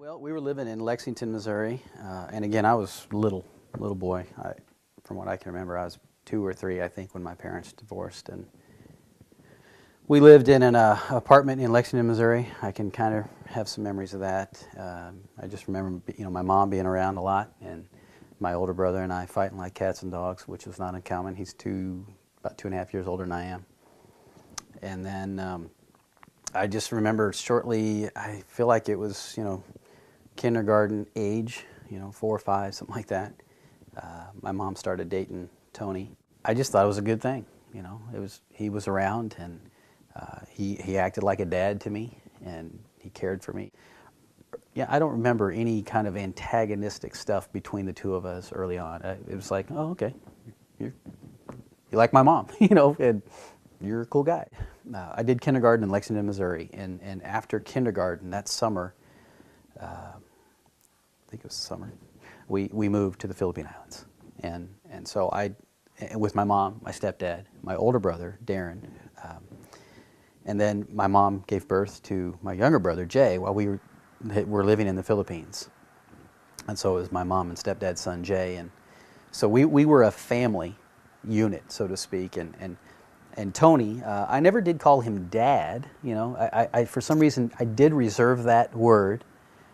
Well, we were living in Lexington, Missouri, and again, I was little boy. From what I can remember, I was 2 or 3, I think, when my parents divorced, and we lived in an apartment in Lexington, Missouri. I can kind of have some memories of that. I just remember, my mom being around a lot, and my older brother and I fighting like cats and dogs, which was not uncommon. He's about 2.5 years older than I am, and then I just remember shortly. I feel like it was, kindergarten age, 4 or 5, something like that. My mom started dating Tony. I just thought it was a good thing. He was around, and he acted like a dad to me, and he cared for me. Yeah, I don't remember any kind of antagonistic stuff between the two of us early on. It was like, oh, okay, you like my mom, and you're a cool guy. I did kindergarten in Lexington, Missouri, and after kindergarten that summer, I think it was summer, we moved to the Philippine Islands, and so with my mom, my stepdad, my older brother Darren, and then my mom gave birth to my younger brother Jay while we were living in the Philippines, and so it was my mom and stepdad's son Jay, and so we were a family unit, so to speak, and Tony, I never did call him Dad. I for some reason I did reserve that word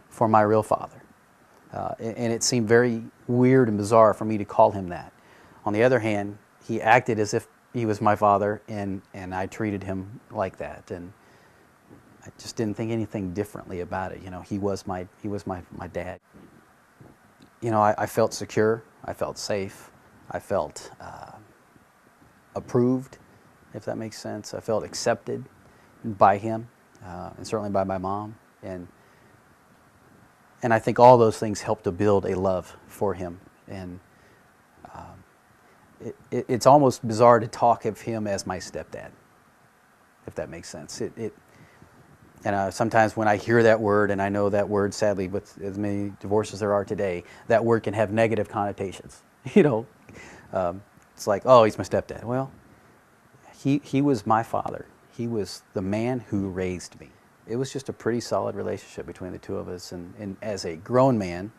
for my real father, and it seemed very weird and bizarre for me to call him that. On the other hand, he acted as if he was my father, and I treated him like that, and I just didn't think anything differently about it. He was my dad. I felt secure. I felt safe. I felt approved, if that makes sense. I felt accepted by him, and certainly by my mom, and I think all those things helped to build a love for him. And it's almost bizarre to talk of him as my stepdad, if that makes sense. And sometimes when I hear that word, and I know that word, sadly, with as many divorces there are today, that word can have negative connotations. It's like, oh, he's my stepdad. Well, he was my father. He was the man who raised me. It was just a pretty solid relationship between the two of us. And as a grown man,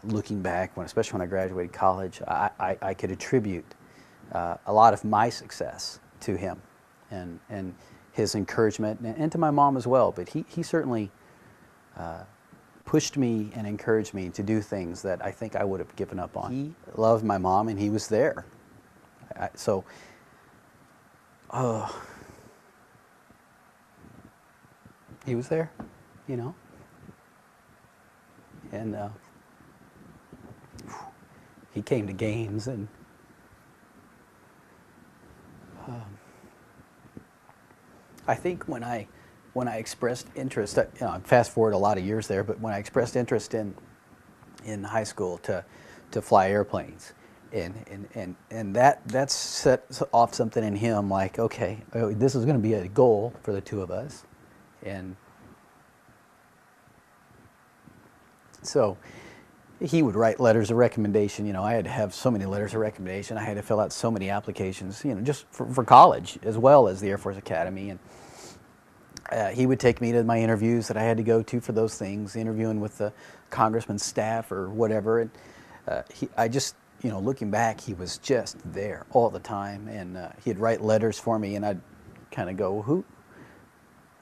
looking back, especially when I graduated college, I could attribute a lot of my success to him and his encouragement, and to my mom as well. But he certainly pushed me and encouraged me to do things that I think I would have given up on. He loved my mom, and he was there. He was there, and he came to games, and I think when I expressed interest, fast forward a lot of years there, but when I expressed interest in high school to fly airplanes, and that set off something in him, like, okay, this is going to be a goal for the two of us. And so he would write letters of recommendation. I had to have so many letters of recommendation. I had to fill out so many applications, just for college as well as the Air Force Academy. And he would take me to my interviews that I had to go to for those things, interviewing with the congressman's staff or whatever. And I just, looking back, he was just there all the time. And he'd write letters for me, and I'd kind of go,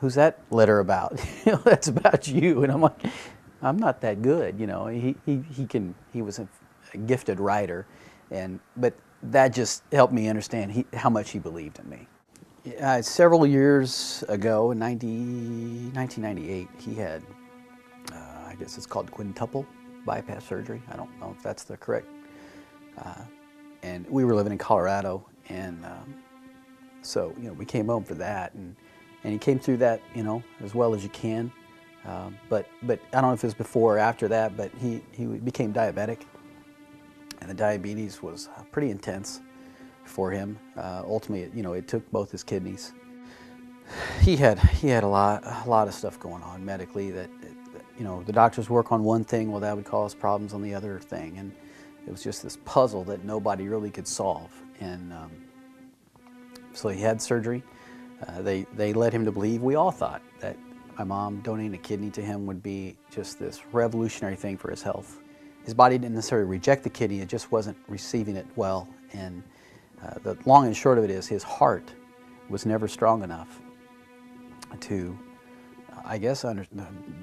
Who's that letter about? That's about you. And I'm like, I'm not that good. He was a gifted writer, but that just helped me understand how much he believed in me. Several years ago, in 1998, he had, I guess it's called quintuple bypass surgery. I don't know if that's the correct. And we were living in Colorado, and so we came home for that, and he came through that, as well as you can. But I don't know if it was before or after that, but he became diabetic, and the diabetes was pretty intense for him. Ultimately, it took both his kidneys. He had a lot of stuff going on medically that the doctors work on one thing, well, that would cause problems on the other thing, and it was just this puzzle that nobody really could solve. And so he had surgery. They led him to believe, we all thought, that my mom donating a kidney to him would be just this revolutionary thing for his health. His body didn't necessarily reject the kidney, it just wasn't receiving it well. And the long and short of it is his heart was never strong enough to, I guess,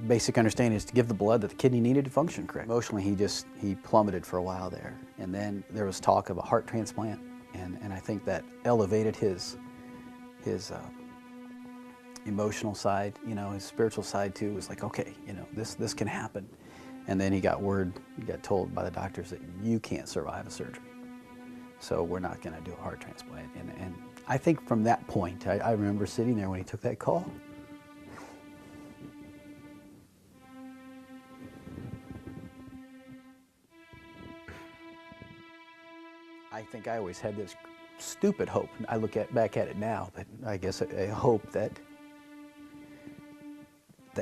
basic understanding is to give the blood that the kidney needed to function correctly. Emotionally, he plummeted for a while there. And then there was talk of a heart transplant. And I think that elevated his emotional side, you know, his spiritual side too. Was like, okay, you know, this can happen. And then he got told by the doctors that you can't survive a surgery. So we're not going to do a heart transplant. And I think from that point, I remember sitting there when he took that call. I think I always had this stupid hope. I look back at it now, but I guess a hope that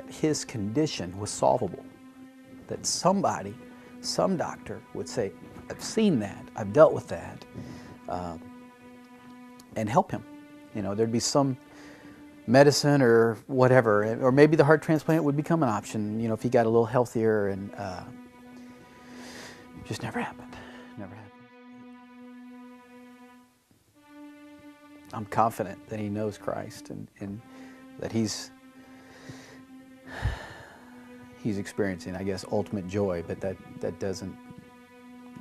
his condition was solvable. That somebody, some doctor would say, I've seen that, I've dealt with that, and help him. You know, there'd be some medicine or whatever, or maybe the heart transplant would become an option, you know, if he got a little healthier, and it just never happened. Never happened. I'm confident that he knows Christ and that he's experiencing, I guess, ultimate joy, but that doesn't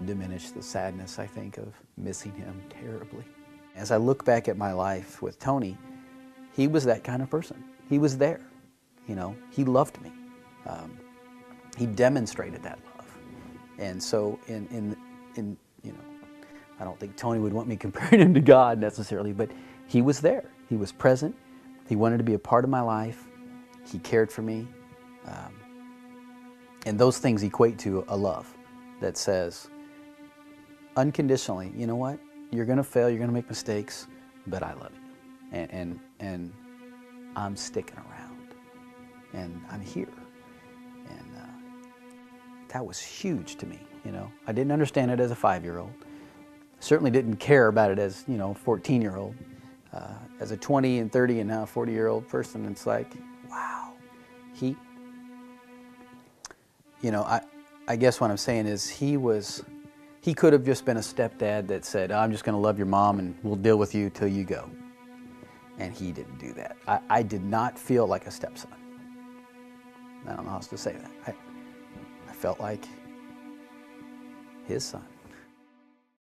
diminish the sadness, I think, of missing him terribly. As I look back at my life with Tony, he was that kind of person. He was there, you know, he loved me. He demonstrated that love. And so in you know, I don't think Tony would want me comparing him to God necessarily, but he was there. He was present. He wanted to be a part of my life. He cared for me. And those things equate to a love that says unconditionally, you know what? You're going to fail, you're going to make mistakes, but I love you. And I'm sticking around. And I'm here. And that was huge to me, you know. I didn't understand it as a 5-year-old. Certainly didn't care about it as, you know, 14-year-old. As a 20 and 30 and now 40-year-old person, it's like, wow. You know, I guess what I'm saying is he could have just been a stepdad that said, I'm just going to love your mom and we'll deal with you till you go. And he didn't do that. I did not feel like a stepson. I don't know how else to say that. I felt like his son.